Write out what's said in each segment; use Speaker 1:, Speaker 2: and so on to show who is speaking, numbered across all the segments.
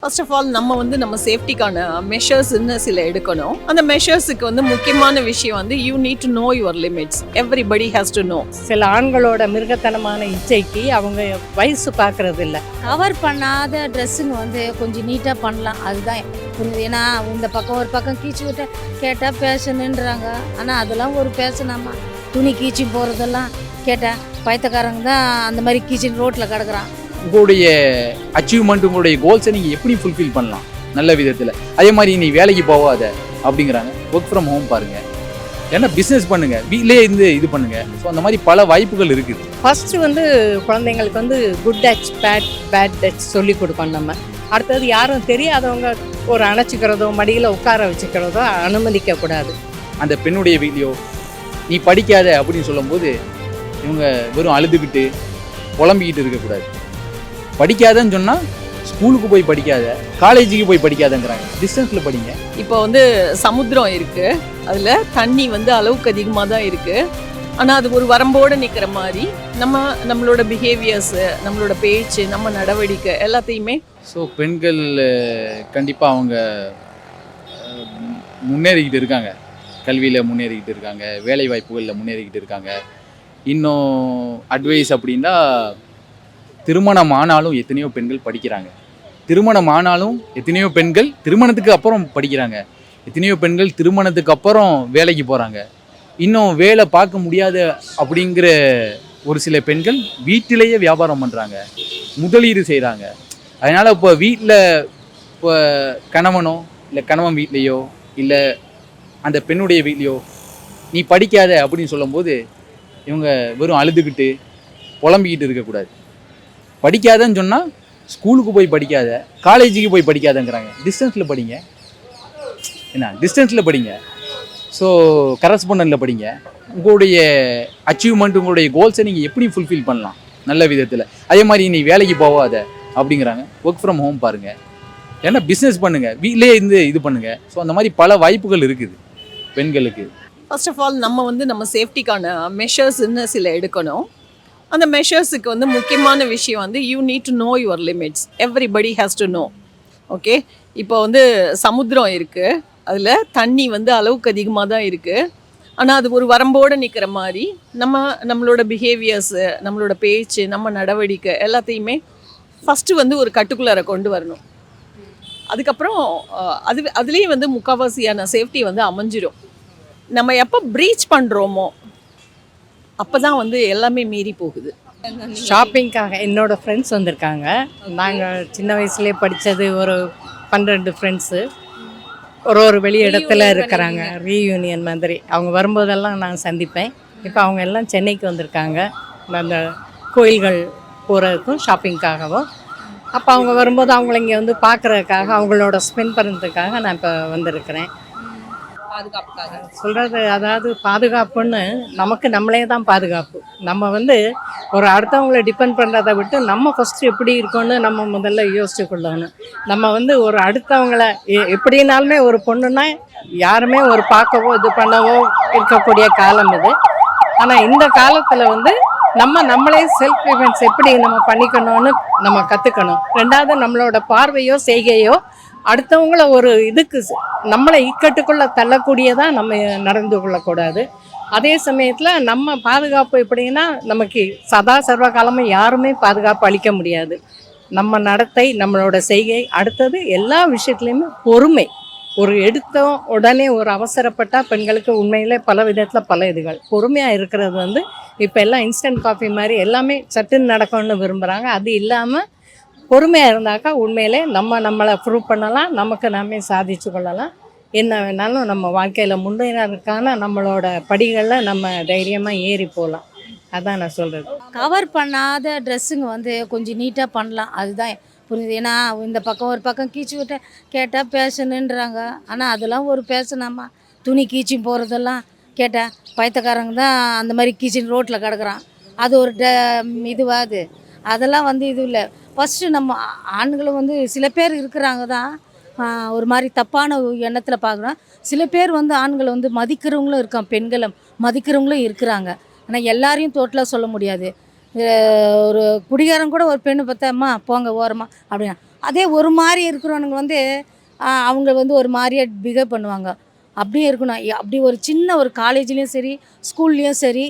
Speaker 1: First of all நம்ம சேஃப்டிக்கான மெஷர்ஸ்ன்னு சில எடுக்கணும். அந்த மெஷர்ஸுக்கு முக்கியமான விஷயம் you need to know your limits. Everybody has to know.
Speaker 2: சில ஆண்களோட மிருகத்தனமான இச்சைக்கு அவங்க வயசு பார்க்கறது இல்லை.
Speaker 3: கவர் பண்ணாத ட்ரெஸ்ஸுங்க கொஞ்சம் நீட்டாக பண்ணலாம், அதுதான் புரியுது. ஏன்னா இந்த பக்கம் ஒரு பக்கம் கீச்சு விட்ட கேட்டால் பேஷனுன்றாங்க. ஆனால் அதெல்லாம் ஒரு பேஷனாமா. துணி கீச்சு போகிறதெல்லாம் கேட்டால் பயத்தக்காரங்க தான் அந்த மாதிரி கீச்சின் ரோட்டில் கிடக்குறான்.
Speaker 4: உங்களுடைய அச்சீவ்மெண்ட், உங்களுடைய கோல்ஸை நீங்கள் எப்படி ஃபுல்ஃபில் பண்ணலாம் நல்ல விதத்தில். அதே மாதிரி நீ வேலைக்கு போகாத அப்படிங்கிறாங்க. ஒர்க் ஃப்ரம் ஹோம் பாருங்கள், ஏன்னா பிஸ்னஸ் பண்ணுங்கள், வீட்டிலே இருந்து இது பண்ணுங்கள். ஸோ அந்த மாதிரி பல வாய்ப்புகள் இருக்குது.
Speaker 2: ஃபஸ்ட்டு குழந்தைங்களுக்கு குட் டச் பேட் டச் சொல்லி கொடுக்கணும் நம்ம. அடுத்தது யாரும் தெரியாதவங்க ஒரு அணைச்சிக்கிறதோ மடியில் உட்கார வச்சுக்கிறதோ அனுமதிக்கக்கூடாது.
Speaker 4: அந்த பெண்ணுடைய வீட்லையோ நீ படிக்காத அப்படின்னு சொல்லும்போது இவங்க வெறும் அழுதுகிட்டு புலம்பிக்கிட்டு இருக்கக்கூடாது. படிக்காதன்னு சொன்னால் ஸ்கூலுக்கு போய் படிக்காத, காலேஜுக்கு போய் படிக்காதங்கிறாங்க. டிஸ்டன்ஸில் படிங்க.
Speaker 1: இப்போ சமுத்திரம் இருக்குது, அதில் தண்ணி அளவுக்கு அதிகமாக தான் இருக்குது. ஆனால் அது ஒரு வரம்போடு நிற்கிற மாதிரி நம்மளோட பிஹேவியர்ஸு, நம்மளோட பேச்சு, நம்ம நடவடிக்கை எல்லாத்தையுமே.
Speaker 4: ஸோ பெண்கள் கண்டிப்பாக அவங்க முன்னேறிக்கிட்டு இருக்காங்க, கல்வியில் முன்னேறிக்கிட்டு இருக்காங்க, வேலை வாய்ப்புகளில் முன்னேறிக்கிட்டு இருக்காங்க. இன்னும் அட்வைஸ் அப்படின்னா, திருமணம் ஆனாலும் எத்தனையோ பெண்கள் படிக்கிறாங்க, திருமணம் ஆனாலும் எத்தனையோ பெண்கள் திருமணத்துக்கு அப்புறம் படிக்கிறாங்க, எத்தனையோ பெண்கள் திருமணத்துக்கு அப்புறம் வேலைக்கு போகிறாங்க. இன்னும் வேலை பார்க்க முடியாத அப்படிங்கிற ஒரு சில பெண்கள் வீட்டிலேயே வியாபாரம் பண்ணுறாங்க, முதலீடு செய்கிறாங்க. அதனால் இப்போ வீட்டில் இப்போ கணவனோ இல்லை கணவன் வீட்லேயோ இல்லை அந்த பெண்ணுடைய வீட்லையோ நீ படிக்காத அப்படின்னு சொல்லும்போது இவங்க வெறும் அழுதுகிட்டு புலம்பிக்கிட்டு இருக்கக்கூடாது. படிக்காதன்னு சொன்னால் ஸ்கூலுக்கு போய் படிக்காத, காலேஜுக்கு போய் படிக்காதங்கிறாங்க. டிஸ்டன்ஸில் படிங்க, என்ன டிஸ்டன்ஸில் படிங்க. ஸோ கரஸ்பாண்டன்ட்டில் படிங்க. உங்களுடைய அச்சீவ்மெண்ட், உங்களுடைய கோல்ஸை நீங்கள் எப்படி ஃபுல்ஃபில் பண்ணலாம் நல்ல விதத்தில். அதே மாதிரி நீ வேலைக்கு போகாத அப்படிங்கிறாங்க. ஒர்க் ஃப்ரம் ஹோம் பாருங்கள், ஏன்னா பிஸ்னஸ் பண்ணுங்கள், வீட்டிலே இருந்து இது பண்ணுங்கள். ஸோ அந்த மாதிரி பல வாய்ப்புகள் இருக்குது பெண்களுக்கு.
Speaker 1: ஃபர்ஸ்ட் ஆஃப் ஆல் நம்ம சேஃப்டிக்கான மெஷர்ஸ்ன்னு சில எடுக்கணும். அந்த மெஷர்ஸுக்கு முக்கியமான விஷயம் you need to know your limits. Everybody has to know. Okay, இப்போ சமுத்திரம் இருக்குது, அதில் தண்ணி அளவுக்கு அதிகமாக தான் இருக்குது. ஆனால் அது ஒரு வரம்போடு நிற்கிற மாதிரி நம்மளோட பிஹேவியர்ஸு, நம்மளோட பேச்சு, நம்ம நடவடிக்கை எல்லாத்தையுமே ஃபஸ்ட்டு ஒரு கட்டுக்குள்ளார கொண்டு வரணும். அதுக்கப்புறம் அதுலேயே முக்கால்வாசியான சேஃப்டி அமைஞ்சிடும். நம்ம எப்போ ப்ரீச் பண்ணுறோமோ அப்போ தான் எல்லாமே மீறி போகுது.
Speaker 2: ஷாப்பிங்காக என்னோடய ஃப்ரெண்ட்ஸ் வந்திருக்காங்க. நாங்கள் சின்ன வயசுலேயே படித்தது ஒரு 12 ஃப்ரெண்ட்ஸு ஒரு வெளி இடத்துல இருக்கிறாங்க, ரீயூனியன் மாதிரி. அவங்க வரும்போதெல்லாம் நான் சந்திப்பேன். இப்போ அவங்க எல்லாம் சென்னைக்கு வந்திருக்காங்க, அந்த கோயில்கள் போகிறதுக்கும் ஷாப்பிங்காகவும். அப்போ அவங்க வரும்போது அவங்கள இங்கே பார்க்குறதுக்காக, அவங்களோட ஸ்பெண்ட் பண்ணுறதுக்காக நான் இப்போ வந்திருக்கிறேன். பாதுகாப்புக்காக சொல்கிறது, அதாவது பாதுகாப்புன்னு நமக்கு நம்மளே தான் பாதுகாப்பு. நம்ம ஒரு அடுத்தவங்களை டிபெண்ட் பண்ணுறதை விட்டு நம்ம ஃபஸ்ட்டு எப்படி இருக்கோன்னு நம்ம முதல்ல யோசிச்சு கொள்ளணும். நம்ம ஒரு அடுத்தவங்களை எப்படினாலுமே ஒரு பொண்ணுன்னா யாருமே ஒரு பார்க்கவோ இது பண்ணவோ இருக்கக்கூடிய காலம் இது. ஆனால் இந்த காலத்தில் நம்மளே செல்ஃப் டிஃபென்ஸ் எப்படி நம்ம பண்ணிக்கணும்னு நம்ம கற்றுக்கணும். ரெண்டாவது, நம்மளோட பார்வையோ செய்கையோ அடுத்தவங்கள ஒரு இதுக்கு நம்மளை இக்கட்டுக்குள்ளே தள்ளக்கூடியதாக நம்ம நடந்து கொள்ளக்கூடாது. அதே சமயத்தில் நம்ம பாதுகாப்பு எப்படின்னா, நமக்கு சதா சர்வ காலமும் யாருமே பாதுகாப்பு அளிக்க முடியாது. நம்ம நடத்தை, நம்மளோட செய்கை, அடுத்தது எல்லா விஷயத்துலையுமே பொறுமை. ஒரு எடுத்தோம் உடனே ஒரு அவசரப்பட்டால் பெண்களுக்கு உண்மையிலே பல விதத்தில் பல இதுகள். பொறுமையாக இருக்கிறது இப்போ எல்லாம் இன்ஸ்டன்ட் காஃபி மாதிரி எல்லாமே சட்டுன்னு நடக்கணும்னு விரும்புகிறாங்க. அது இல்லாமல் பொறுமையாக இருந்தாக்கா உண்மையிலே நம்மளை ப்ரூவ் பண்ணலாம், நமக்கு நாமே சாதிச்சு கொள்ளலாம். என்ன வேணாலும் நம்ம வாழ்க்கையில் முன்னேறதுக்கான நம்மளோட படிகளில் நம்ம தைரியமாக ஏறி போகலாம். அதான் நான் சொல்கிறது.
Speaker 3: கவர் பண்ணாத ட்ரெஸ்ஸுங்க கொஞ்சம் நீட்டாக பண்ணலாம், அதுதான் புரியுது. ஏன்னா இந்த பக்கம் ஒரு பக்கம் கீச்சு விட்ட கேட்டால் பேஷனுன்றாங்க. ஆனால் அதெல்லாம் ஒரு பேஷனாமா. துணி கீச்சு போகிறதெல்லாம் கேட்டால் பயத்தக்காரங்க தான் அந்த மாதிரி கீச்சின் ரோட்டில் கிடக்குறான். அது ஒரு இதுவாது. அதெல்லாம் இது இல்லை. ஃபஸ்ட்டு நம்ம ஆண்களும் சில பேர் இருக்கிறாங்க தான் ஒரு மாதிரி தப்பான எண்ணத்தில் பார்க்குறோம். சில பேர் ஆண்களை மதிக்கிறவங்களும் இருக்கான், பெண்களை மதிக்கிறவங்களும் இருக்கிறாங்க. ஆனால் எல்லாரையும் டோட்டலாக சொல்ல முடியாது. ஒரு குடிகாரன் கூட ஒரு பெண்ணை பார்த்தா, அம்மா போங்க ஓரமா அப்படின்னா, அதே ஒரு மாதிரி இருக்கிறவனுங்க வந்து அவங்க வந்து ஒரு மாதிரியே பிஹேவ் பண்ணுவாங்க. அப்படியே இருக்கணும். அப்படி ஒரு சின்ன ஒரு காலேஜ்லேயும் சரி, ஸ்கூல்லேயும் சரி,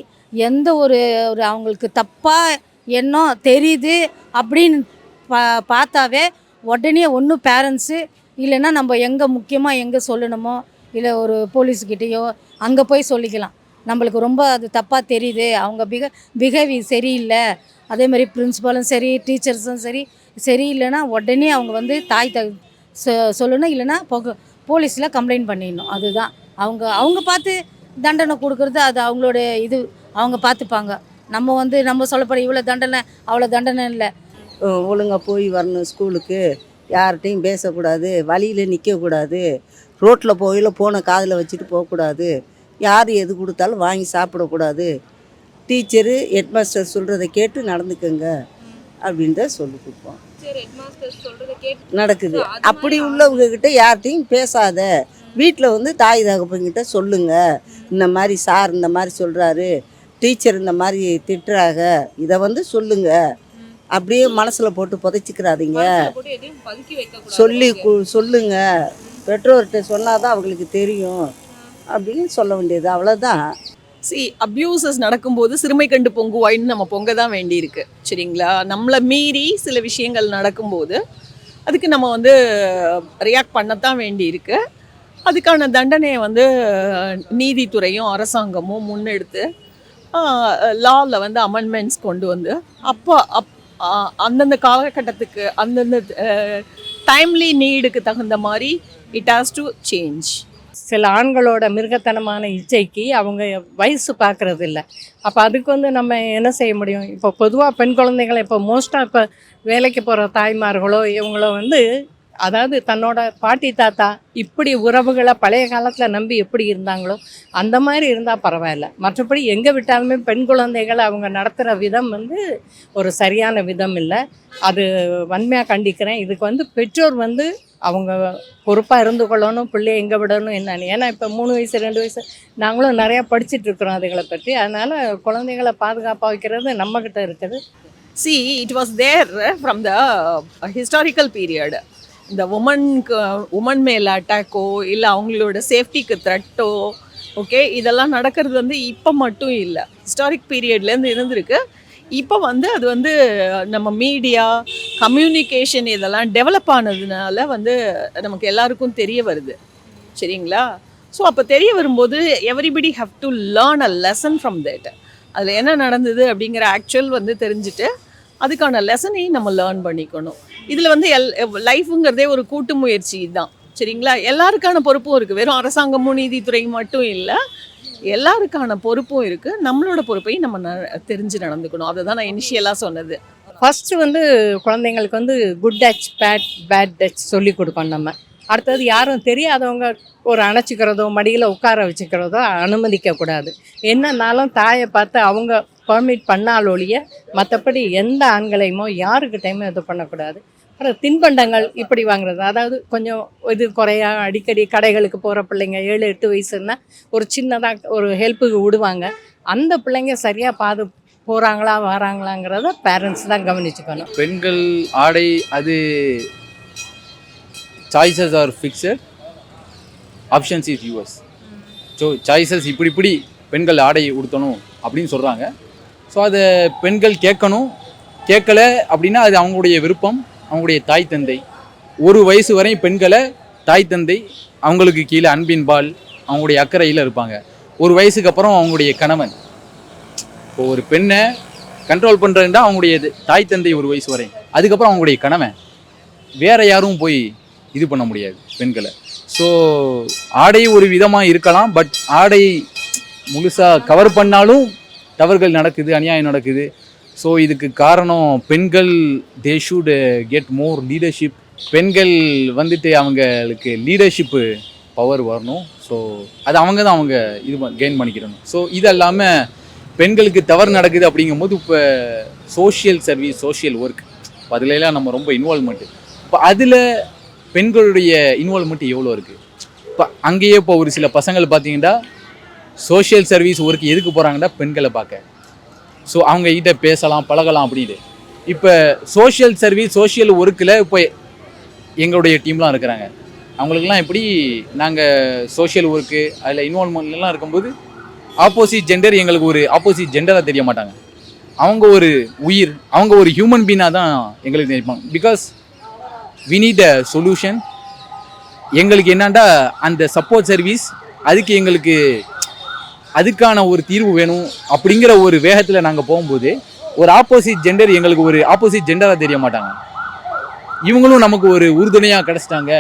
Speaker 3: எந்த ஒரு ஒரு அவங்களுக்கு தப்பாக எண்ணம் தெரியுது அப்படின்னு பார்த்தாவே உடனே ஒன்று பேரண்ட்ஸு இல்லைன்னா நம்ம எங்கே முக்கியமாக எங்கே சொல்லணுமோ இல்லை ஒரு போலீஸ்கிட்டேயோ அங்கே போய் சொல்லிக்கலாம். நம்மளுக்கு ரொம்ப அது தப்பாக தெரியுது, அவங்க பிஹேவியர் சரியில்லை, அதே மாதிரி பிரின்ஸிபலும் சரி டீச்சர்ஸும் சரி சரியில்லைன்னா உடனே அவங்க வந்து சொல்லணும். இல்லைன்னா போலீஸில் கம்ப்ளைண்ட் பண்ணிடணும். அதுதான் அவங்க பார்த்து தண்டனை கொடுக்குறது, அது அவங்களோட இது அவங்க பார்த்துப்பாங்க. நம்ம வந்து நம்ம சொல்லப்பட இவ்வளோ தண்டனை அவ்வளோ தண்டனை இல்லை.
Speaker 5: ஒழுங்காக போய் வரணும் ஸ்கூலுக்கு, யார்கிட்டையும் பேசக்கூடாது, வழியில் நிற்கக்கூடாது, ரோட்டில் போயில போன காதில் வச்சுட்டு போகக்கூடாது, யார் எது கொடுத்தாலும் வாங்கி சாப்பிடக்கூடாது, டீச்சரு ஹெட்மாஸ்டர் சொல்கிறத கேட்டு நடந்துக்கங்க அப்படின்றத சொல்லி கொடுப்போம். நடக்குது. அப்படி உள்ளவங்க கிட்ட யார்கிட்டையும் பேசாத, வீட்டில் வந்து தாய் தகப்பங்கிட்ட சொல்லுங்க, இந்த மாதிரி சார் இந்த மாதிரி சொல்கிறாரு, டீச்சர் இந்த மாதிரி திட்டுறாங்க, இதை வந்து சொல்லுங்க, அப்படியே மனசில் போட்டு புதைச்சிக்கிறாதீங்க, சொல்லுங்க, பெற்றோர்கிட்ட சொன்னால் தான் அவங்களுக்கு தெரியும் அப்படின்னு சொல்ல வேண்டியது, அவ்வளோதான்.
Speaker 1: அப்யூசஸ் நடக்கும்போது சிறுமை கண்டு பொங்குவாயின்னு நம்ம பொங்க தான் வேண்டியிருக்கு. சரிங்களா? நம்மளை மீறி சில விஷயங்கள் நடக்கும்போது அதுக்கு நம்ம வந்து ரியாக்ட் பண்ணத்தான் வேண்டியிருக்கு. அதுக்கான தண்டனையை வந்து நீதித்துறையும் அரசாங்கமும் முன்னெடுத்து லாவில் வந்து அமெண்ட்மெண்ட்ஸ் கொண்டு வந்து அந்தந்த காலகட்டத்துக்கு அந்தந்த டைம்லி நீடுக்கு தகுந்த மாதிரி இட் ஹாஸ் டு சேஞ்ச்.
Speaker 2: சில ஆண்களோட மிருகத்தனமான இச்சைக்கு அவங்க வயசு பார்க்குறது இல்லை. அப்போ அதுக்கு வந்து நம்ம என்ன செய்ய முடியும்? இப்போ பொதுவாக பெண் குழந்தைகளை இப்போ மோஸ்ட்டாக இப்போ வேலைக்கு போகிற தாய்மார்களோ இவங்களோ வந்து அதாவது தன்னோட பாட்டி தாத்தா இப்படி உறவுகளை பழைய காலத்தில் நம்பி எப்படி இருந்தாங்களோ அந்த மாதிரி இருந்தால் பரவாயில்ல. மற்றபடி எங்கே விட்டாலுமே பெண் குழந்தைகளை அவங்க நடத்துகிற விதம் வந்து ஒரு சரியான விதம் இல்லை. அது வன்மையாக கண்டிக்கிறேன். இதுக்கு வந்து பெற்றோர் வந்து அவங்க பொறுப்பாக இருந்து கொள்ளணும், பிள்ளைய எங்கே விடணும் என்னன்னு. ஏன்னா இப்போ 3 வயசு 2 வயசு நாங்களும் நிறையா படிச்சுட்ருக்குறோம் அதுகளை பற்றி. அதனால் குழந்தைகளை பாதுகாப்பாக வைக்கிறது நம்மக்கிட்ட இருக்குது.
Speaker 1: It was there from the historical period. இந்த உமன் மேலே அட்டாக்கோ இல்லை அவங்களோட சேஃப்டிக்கு த்ரெட்டோ ஓகே இதெல்லாம் நடக்கிறது வந்து இப்போ மட்டும் இல்லை, ஹிஸ்டாரிக் பீரியட்லேருந்து இருந்திருக்கு. இப்போ வந்து அது வந்து நம்ம மீடியா கம்யூனிகேஷன் இதெல்லாம் டெவலப் ஆனதுனால வந்து நமக்கு எல்லாருக்கும் தெரிய வருது. சரிங்களா? ஸோ அப்போ தெரிய வரும்போது everybody how to learn a lesson from that. அதில் என்ன நடந்தது அப்படிங்கிற ஆக்சுவல் வந்து தெரிஞ்சுட்டு அதுக்கான லெசனையும் நம்ம லேர்ன் பண்ணிக்கணும். இதில் வந்து லைஃபுங்கிறதே ஒரு கூட்டு முயற்சி தான். சரிங்களா? எல்லாருக்கான பொறுப்பும் இருக்குது. வெறும் அரசாங்கமும் நீதித்துறை மட்டும் இல்லை, எல்லாருக்கான பொறுப்பும் இருக்குது. நம்மளோட பொறுப்பையும் நம்ம தெரிஞ்சு நடந்துக்கணும். அதை தான் நான் இனிஷியலாக சொன்னது.
Speaker 2: ஃபஸ்ட்டு வந்து குழந்தைங்களுக்கு வந்து குட் டச் பேட் டச் சொல்லி கொடுக்கணும் நம்ம. அடுத்தது யாரும் தெரியாதவங்க ஒரு அணைச்சிக்கிறதோ மடியில் உட்கார வச்சுக்கிறதோ அனுமதிக்கக்கூடாது. என்னன்னாலும் தாயை பார்த்து அவங்க பர்மிட் பண்ணாலொழிய மற்றபடி எந்த ஆண்களையுமோ யாருக்கிட்டையுமே இது பண்ணக்கூடாது. அப்புறம் தின்பண்டங்கள் இப்படி வாங்குறது, அதாவது கொஞ்சம் இது குறையா அடிக்கடி கடைகளுக்கு போகிற பிள்ளைங்க 7-8 வயசுன்னா ஒரு சின்னதாக ஒரு ஹெல்ப்புக்கு விடுவாங்க. அந்த பிள்ளைங்க சரியாக போகிறாங்களா வராங்களாங்கிறத பேரண்ட்ஸ் தான் கவனிச்சுக்கணும்.
Speaker 4: பெண்கள் ஆடை அது choices R fixed, options is US. So choices இப்படி பெண்கள் ஆடை உடுத்தணும் அப்படின்னு சொல்கிறாங்க. ஸோ அதை பெண்கள் கேட்கல அப்படின்னா அது அவங்களுடைய விருப்பம். அவங்களுடைய தாய் தந்தை 1 வயசு வரையும் பெண்களை தாய் தந்தை அவங்களுக்கு கீழே அன்பின் பால் அவங்களுடைய அக்கறையில் இருப்பாங்க. 1 வயசுக்கு அப்புறம் அவங்களுடைய கணவன். இப்போ ஒரு பெண்ணை கண்ட்ரோல் பண்ணுறதுன்னா அவங்களுடைய தாய் தந்தை 1 வயசு வரையும், அதுக்கப்புறம் அவங்களுடைய கணவன். வேற யாரும் போய் இது பண்ண முடியாது பெண்களை. ஸோ ஆடை ஒரு விதமாக இருக்கலாம், பட் ஆடை முழுசாக கவர் பண்ணாலும் தவறுகள் நடக்குது, அநியாயம் நடக்குது. ஸோ இதுக்கு காரணம் பெண்கள் they should get more leadership. பெண்கள் வந்துட்டு அவங்களுக்கு லீடர்ஷிப்பு பவர் வரணும். ஸோ அது அவங்க தான் இது கெயின் பண்ணிக்கிறணும். ஸோ இது இல்லாமல் பெண்களுக்கு தவறு நடக்குது அப்படிங்கும்போது இப்போ சோஷியல் சர்வீஸ் சோஷியல் ஒர்க் அதிலெல்லாம் நம்ம ரொம்ப இன்வால்வ்மெண்ட்டு. இப்போ அதில் பெண்களுடைய இன்வால்வ்மெண்ட் எவ்வளோ இருக்குது? இப்போ அங்கேயே இப்போ ஒரு சில பசங்கள் பார்த்தீங்கன்னா சோஷியல் சர்வீஸ் ஒர்க் எதுக்கு போகிறாங்கன்னா பெண்களை பார்க்க. ஸோ அவங்க கிட்ட பேசலாம் பழகலாம் அப்படின்னு. இப்போ சோஷியல் சர்வீஸ் சோஷியல் ஒர்க்கில் இப்போ எங்களுடைய டீம்லாம் இருக்கிறாங்க. அவங்களுக்கெல்லாம் எப்படி நாங்கள் சோஷியல் ஒர்க்கு அதில் இன்வால்மெண்ட்லாம் இருக்கும்போது ஆப்போசிட் ஜெண்டர் எங்களுக்கு ஒரு ஆப்போசிட் ஜெண்டராக தெரிய மாட்டாங்க. அவங்க ஒரு உயிர், அவங்க ஒரு ஹியூமன் பீனாக தான் எங்களுக்கு நினைப்பாங்க. Because we need a solution. எங்களுக்கு என்னண்டா அந்த சப்போர்ட் சர்வீஸ், அதுக்கு எங்களுக்கு அதுக்கான ஒரு தீர்வு வேணும் அப்படிங்கிற ஒரு வேகத்தில் நாங்கள் போகும்போது ஒரு ஆப்போசிட் ஜெண்டர் எங்களுக்கு ஒரு ஆப்போசிட் ஜெண்டராக தெரிய மாட்டாங்க. இவங்களும் நமக்கு ஒரு உறுதுணையாக கிடச்சிட்டாங்க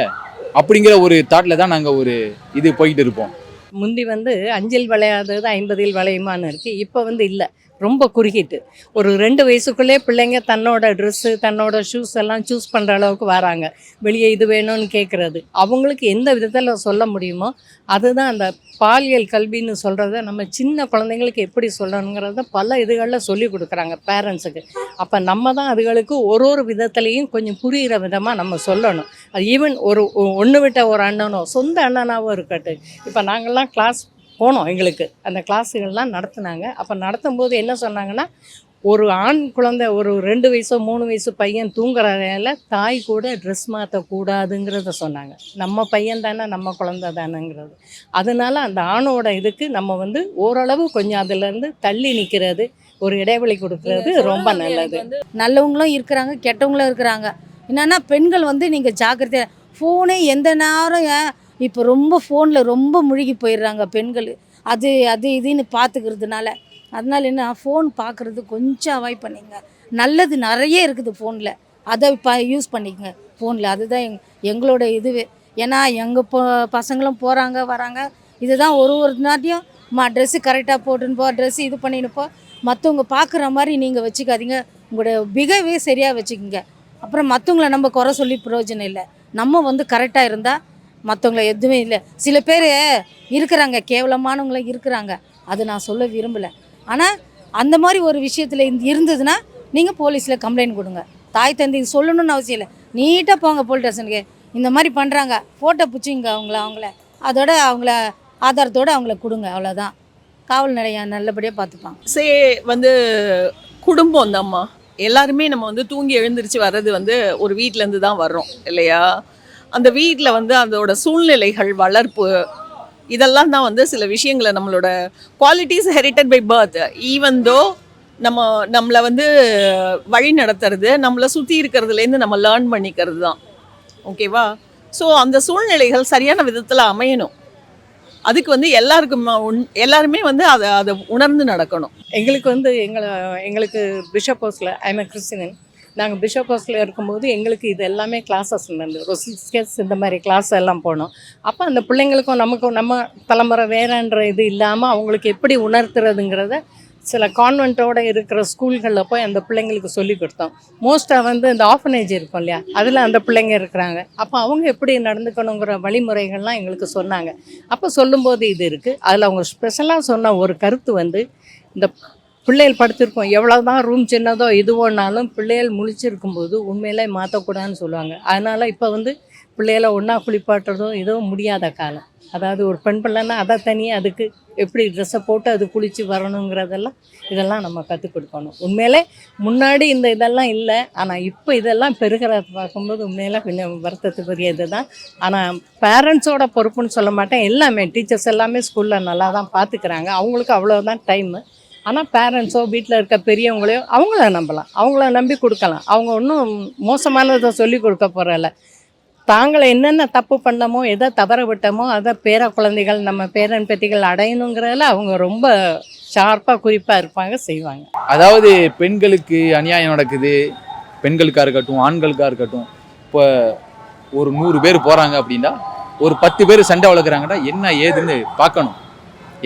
Speaker 4: அப்படிங்கிற ஒரு தாட்டில் தான் நாங்கள் ஒரு இது போய்கிட்டு இருப்போம்.
Speaker 2: முந்தி வந்து அஞ்சில் விளையாதது 50 விளையுமான்னு இருக்குது. இப்போ வந்து இல்லை, ரொம்ப குறுகிட்டு. ஒரு 2 வயசுக்குள்ளே பிள்ளைங்க தன்னோட ட்ரெஸ்ஸு தன்னோட ஷூஸ் எல்லாம் சூஸ் பண்ணுற அளவுக்கு வராங்க. வெளியே இது வேணும்னு கேட்குறது அவங்களுக்கு எந்த விதத்தில் சொல்ல முடியுமோ அதுதான் அந்த பாலியல் கல்வின்னு சொல்கிறத நம்ம சின்ன குழந்தைங்களுக்கு எப்படி சொல்லணுங்கிறத பல இதுகளில் சொல்லி கொடுக்குறாங்க பேரண்ட்ஸுக்கு. அப்போ நம்ம தான் அதுகளுக்கு ஒரு விதத்துலேயும் கொஞ்சம் புரிகிற விதமாக நம்ம சொல்லணும். அது ஈவன் ஒரு ஒன்று விட்ட ஒரு அண்ணனோ சொந்த அண்ணனாகவும் இருக்கட்டும். இப்போ நாங்கள்லாம் கிளாஸ் போனோம், எங்களுக்கு அந்த கிளாஸுகள்லாம் நடத்துனாங்க. அப்போ நடத்தும்போது என்ன சொன்னாங்கன்னா, ஒரு ஆண் குழந்தை ஒரு 2 வயசோ 3 வயசு பையன் தூங்குறதால தாய் கூட ட்ரெஸ் மாற்றக்கூடாதுங்கிறத சொன்னாங்க. நம்ம பையன் தானே, நம்ம குழந்தை தானேங்கிறது. அதனால அந்த ஆணோட இதுக்கு நம்ம வந்து ஓரளவு கொஞ்சம் அதுலேருந்து தள்ளி நிற்கிறது, ஒரு இடைவெளி கொடுக்கறது ரொம்ப நல்லது.
Speaker 3: நல்லவங்களும் இருக்கிறாங்க, கெட்டவங்களும் இருக்கிறாங்க. என்னென்னா பெண்கள் வந்து நீங்கள் ஜாக்கிரதையாக ஃபோனே எந்த நேரம் இப்போ ரொம்ப ஃபோனில் ரொம்ப முழுகி போயிடுறாங்க பெண்கள். அது இதுன்னு பார்த்துக்கிறதுனால. அதனால என்ன, ஃபோன் பார்க்குறது கொஞ்சம் அவாய்ட் பண்ணிங்க. நல்லது நிறைய இருக்குது ஃபோனில், அதை யூஸ் பண்ணிக்கங்க ஃபோனில். அதுதான் எங்களோட இதுவே. ஏன்னா எங்கள் பசங்களும் போகிறாங்க வராங்க. இதுதான் ஒரு நாட்டையும் ட்ரெஸ்ஸு கரெக்டாக போட்டுன்னு போ, ட்ரெஸ்ஸு இது பண்ணின்னு போ. மற்றவங்க பார்க்குற மாதிரி நீங்கள் வச்சுக்காதீங்க. உங்களோட பிஹேவியர் சரியாக வச்சுக்கோங்க. அப்புறம் மற்றவங்கள நம்ம குறை சொல்லி பிரயோஜனம் இல்லை. நம்ம வந்து கரெக்டாக இருந்தால் மற்றவங்கள எதுவுமே இல்லை. சில பேர் இருக்கிறாங்க, கேவலமானவங்களும் இருக்கிறாங்க, அது நான் சொல்ல விரும்பலை. ஆனால் அந்த மாதிரி ஒரு விஷயத்தில் இருந்ததுன்னா நீங்கள் போலீஸில் கம்ப்ளைண்ட் கொடுங்க. தாய் தந்தை சொல்லணும்னு அவசியம் இல்லை, நீட்டாக போங்க போலீஸ் ஸ்டேஷனுக்கு. இந்த மாதிரி பண்ணுறாங்க, ஃபோட்டோ பிடிச்சிங்க அவங்கள அதோட அவங்கள ஆதாரத்தோடு அவங்கள கொடுங்க, அவ்வளோதான். காவல் நிலையம் நல்லபடியாக பார்த்துப்பாங்க.
Speaker 1: வந்து குடும்பம் தான்மா. எல்லாருமே நம்ம வந்து தூங்கி எழுந்திரிச்சு வர்றது வந்து ஒரு வீட்டிலேருந்து தான் வர்றோம் இல்லையா? அந்த வீட்டில் வந்து அதோட சூழ்நிலைகள், வளர்ப்பு, இதெல்லாம் தான் வந்து சில விஷயங்களை நம்மளோட qualities inherited by birth. Even though நம்மளை வந்து வழி நடத்துறது, நம்மளை சுற்றி இருக்கிறதுலேருந்து நம்ம லேர்ன் பண்ணிக்கிறது தான். ஓகேவா? ஸோ அந்த சூழ்நிலைகள் சரியான விதத்தில் அமையணும். அதுக்கு வந்து எல்லாருமே வந்து அதை உணர்ந்து நடக்கணும்.
Speaker 2: எங்களுக்கு வந்து எங்களுக்கு பிஷப் ஹவுஸில் ஐம் கிறிஸ்டியன். நாங்கள் பிஷப் ஹவுஸில் இருக்கும்போது எங்களுக்கு இது எல்லாமே கிளாஸஸ் நடந்து ஒரு 6 இயர்ஸ் இந்த மாதிரி கிளாஸ் எல்லாம் போனோம். அப்போ அந்த பிள்ளைங்களுக்கும் நமக்கும் நம்ம தலைமுறை வேறன்ற இது இல்லாமல் அவங்களுக்கு எப்படி உணர்த்துறதுங்கிறத சில கான்வென்ட்டோடு இருக்கிற ஸ்கூல்களில் போய் அந்த பிள்ளைங்களுக்கு சொல்லி கொடுத்தோம். மோஸ்ட்டாக வந்து இந்த ஆஃபனேஜ் இருக்கும் இல்லையா, அதில் அந்த பிள்ளைங்க இருக்கிறாங்க. அப்போ அவங்க எப்படி நடந்துக்கணுங்கிற வழிமுறைகள்லாம் எங்களுக்கு சொன்னாங்க. அப்போ சொல்லும்போது இது இருக்குது. அதில் அவங்க ஸ்பெஷலாக சொன்ன ஒரு கருத்து வந்து, இந்த பிள்ளைகள் படுத்திருக்கோம், எவ்வளோ தான் ரூம் சின்னதோ இதுவோனாலும் பிள்ளைகள் முழிச்சிருக்கும்போது உண்மையிலே மாற்றக்கூடாதுன்னு சொல்லுவாங்க. அதனால் இப்போ வந்து பிள்ளைகளை ஒன்றா குளிப்பாட்டுறதோ இதுவும் முடியாத காலம். அதாவது ஒரு பெண் பிள்ளைன்னா அதை தனியாக அதுக்கு எப்படி ட்ரெஸ்ஸை போட்டு அது குளித்து இதெல்லாம் நம்ம கற்றுக் கொடுக்கணும். உண்மையிலே முன்னாடி இந்த இதெல்லாம் இல்லை, ஆனால் இப்போ இதெல்லாம் பெருகிறத பார்க்கும்போது உண்மையிலே கொஞ்சம் வருத்தத்துக்குரியது தான். ஆனால் பேரண்ட்ஸோட பொறுப்புன்னு சொல்ல மாட்டேன், எல்லாமே டீச்சர்ஸ் எல்லாமே ஸ்கூலில் நல்லா தான் பார்த்துக்கிறாங்க. அவங்களுக்கு அவ்வளோதான் டைமு. ஆனால் பேரண்ட்ஸோ வீட்டில் இருக்க பெரியவங்களையோ அவங்கள நம்பலாம், அவங்கள நம்பி கொடுக்கலாம். அவங்க ஒன்றும் மோசமானதை சொல்லி கொடுக்க போகிறதில்ல. தாங்களை என்னென்ன தப்பு பண்ணமோ, எதை தவற விட்டமோ அதை பேர குழந்தைகள் நம்ம பேரன் பேத்திகள் அடையணுங்கிறதுல அவங்க ரொம்ப ஷார்ப்பாக குறிப்பாக இருப்பாங்க, செய்வாங்க.
Speaker 4: அதாவது பெண்களுக்கு அநியாயம் நடக்குது, பெண்களுக்காக இருக்கட்டும் ஆண்களுக்காக இருக்கட்டும். இப்போ ஒரு 100 பேர் போகிறாங்க அப்படின்னா ஒரு 10 பேர் சண்டை வளர்க்குறாங்கன்னா என்ன ஏதுன்னு பார்க்கணும்,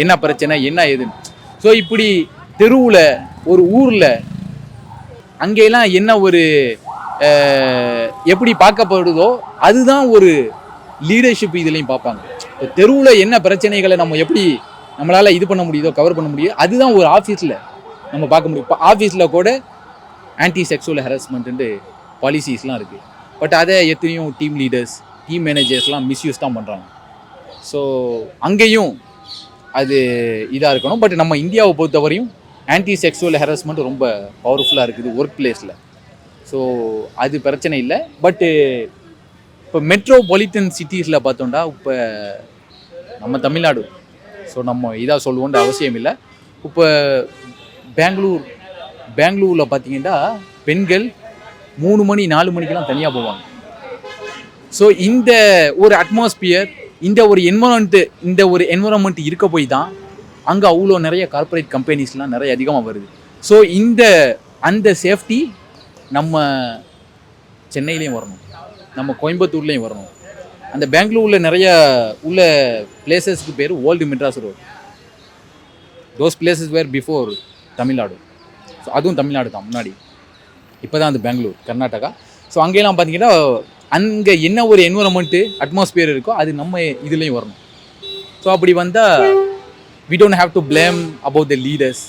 Speaker 4: என்ன பிரச்சனை என்ன ஏதுன்னு. ஸோ இப்படி தெருவில் ஒரு ஊரில் அங்கெல்லாம் என்ன ஒரு எப்படி பார்க்கப்படுதோ அதுதான் ஒரு லீடர்ஷிப் இதுலையும் பார்ப்பாங்க. இப்போ தெருவில் என்ன பிரச்சனைகளை நம்ம எப்படி நம்மளால் இது பண்ண முடியுதோ கவர் பண்ண முடியும், அதுதான் ஒரு ஆஃபீஸில் நம்ம பார்க்க முடியும். இப்போ ஆஃபீஸில் கூட ஆன்டி செக்ஷுவல் ஹராஸ்மெண்ட்டு பாலிசிஸ்லாம் இருக்குது. பட் அதை எத்தனையும் டீம் லீடர்ஸ் டீம் மேனேஜர்ஸ்லாம் மிஸ்யூஸ் தான் பண்ணுறாங்க. ஸோ அங்கேயும் அது இதாக இருக்கணும். பட் நம்ம இந்தியாவை பொறுத்தவரையும் ஆன்டி செக்ஷுவல் ஹராஸ்மெண்ட் ரொம்ப பவர்ஃபுல்லாக இருக்குது ஒர்க் பிளேஸில். ஸோ அது பிரச்சனை இல்லை. பட்டு இப்போ மெட்ரோபாலிட்டன் சிட்டிஸில் பார்த்தோம்னா இப்போ நம்ம தமிழ்நாடு, ஸோ நம்ம இதாக சொல்லுவோன்ற அவசியம் இல்லை. இப்போ பெங்களூரில் பார்த்தீங்கன்னா பெண்கள் 3 மணி 4 மணிக்கெல்லாம் தனியாக போவாங்க. ஸோ இந்த ஒரு அட்மாஸ்பியர், இந்த ஒரு என்வரான்மெண்ட் இருக்க போய் தான் அங்கே அவ்வளோ நிறைய கார்ப்பரேட் கம்பெனிஸ்லாம் நிறைய அதிகமாக வருது. ஸோ அந்த சேஃப்டி நம்ம சென்னையிலையும் வரணும், நம்ம கோயம்புத்தூர்லேயும் வரணும். அந்த பெங்களூரில் நிறைய உள்ள பிளேசஸ்க்கு பேர் old Madras road. Those places were before Tamil Nadu. So அதுவும் தமிழ்நாடு தான் முன்னாடி, இப்போ தான் அது பெங்களூர், கர்நாடகா. ஸோ அங்கெல்லாம் பார்த்தீங்கன்னா அங்கே என்ன ஒரு என்வரன்மெண்ட்டு அட்மாஸ்பியர் இருக்கோ அது நம்ம இதுலேயும் வரணும். ஸோ அப்படி வந்தால் we don't have to blame about the leaders.